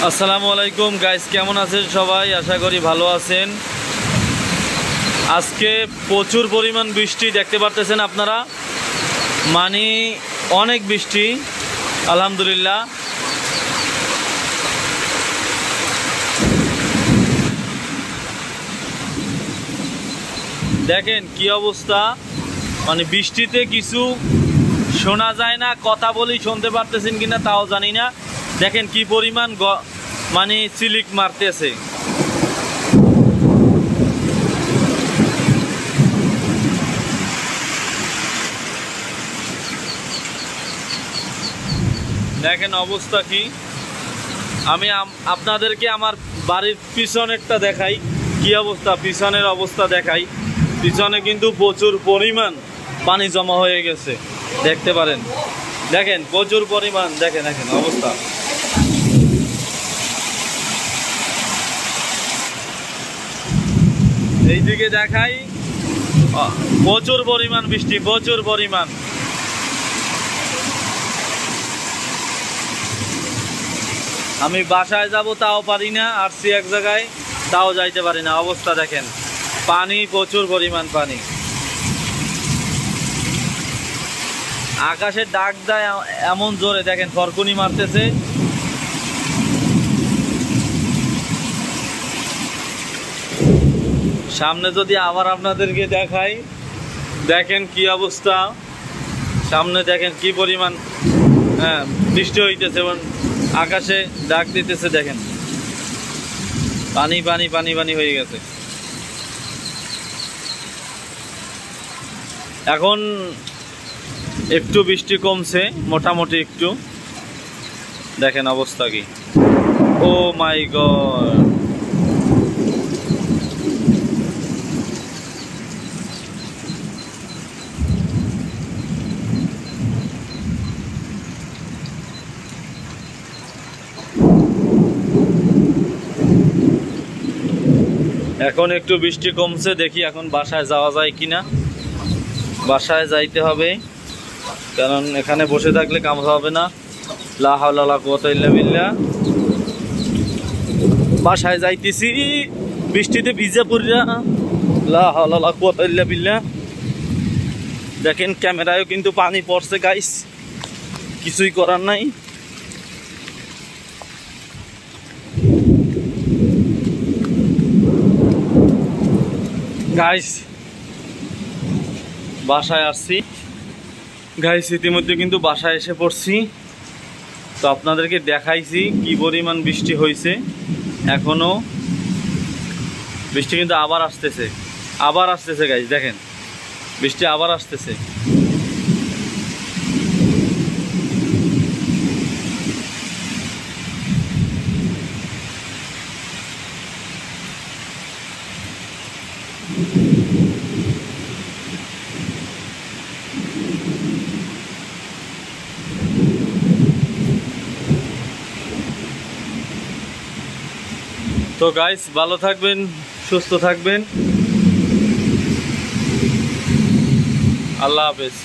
আসসালামু আলাইকুম গাইস, কেমন আছেন সবাই? আশা করি ভালো আছেন। আজকে প্রচুর পরিমাণ বৃষ্টি দেখতে পারতেছেন আপনারা, মানে অনেক বৃষ্টি আলহামদুলিল্লাহ। দেখেন কি অবস্থা, মানে বৃষ্টিতে কিছু শোনা যায় না, কথা বলি শুনতে পারতেছেন কিনা তাও জানি না। দেখেন কি পরিমাণ মানে চিলিক মারতেছে। দেখেন অবস্থা কি। আমি আপনাদেরকে আমার বাড়ির পিছনেরটা দেখাই, কি অবস্থা পিছনের অবস্থা দেখাই। পিছনে কিন্তু প্রচুর পরিমাণ পানি জমা হয়ে গেছে, দেখতে পারেন। দেখেন প্রচুর পরিমাণ, দেখেন দেখেন অবস্থা। এইদিকে দেখাই, প্রচুর পরিমাণ বৃষ্টি, প্রচুর পরিমাণ। আমি বাসায় যাব তাও পারি না, আসছি এক জায়গায় তাও যাইতে পারি না। অবস্থা দেখেন, পানি প্রচুর পরিমাণ পানি। আকাশে ডাক দেয় এমন জোরে, দেখেন ফরকুনি মারতেছে। সামনে যদি আবার আপনাদেরকে দেখাই, দেখেন কি অবস্থা। সামনে দেখেন কি পরিমাণ বৃষ্টি হইতেছে এবং আকাশে ডাক দিতেছে। দেখেন পানি পানি পানি পানি হয়ে গেছে। এখন একটু বৃষ্টি কমছে, মোটামুটি একটু। দেখেন অবস্থা কি। ও মাই গড, এখন একটু বৃষ্টি কমছে, দেখি এখন বাসায় যাওয়া যায় কিনা। বাসায় যাইতে হবে, কারণ এখানে বসে থাকলে কাম হবে না। লা হাওলা ওয়ালা কুওয়াতা ইল্লা বিল্লাহ। বাসায় যাইতেছি বৃষ্টিতে ভিজে পড়িয়া, লা হাওলা ওয়ালা কুওয়াতা ইল্লা বিল্লাহ। দেখেন ক্যামেরায়ও কিন্তু পানি পড়ছে গাইস, কিছুই করার নাই। গাইস বাসায় আসছি গাইস, ইতিমধ্যে কিন্তু বাসায় এসে পড়ছি। তো আপনাদেরকে দেখাইছি কি পরিমাণ বৃষ্টি হয়েছে। এখনো বৃষ্টি কিন্তু আবার আসতেছে, আবার আসতেছে গাইস। দেখেন বৃষ্টি আবার আসতেছে। তো গাইস ভালো থাকবেন, সুস্থ থাকবেন। আল্লাহ হাফেজ।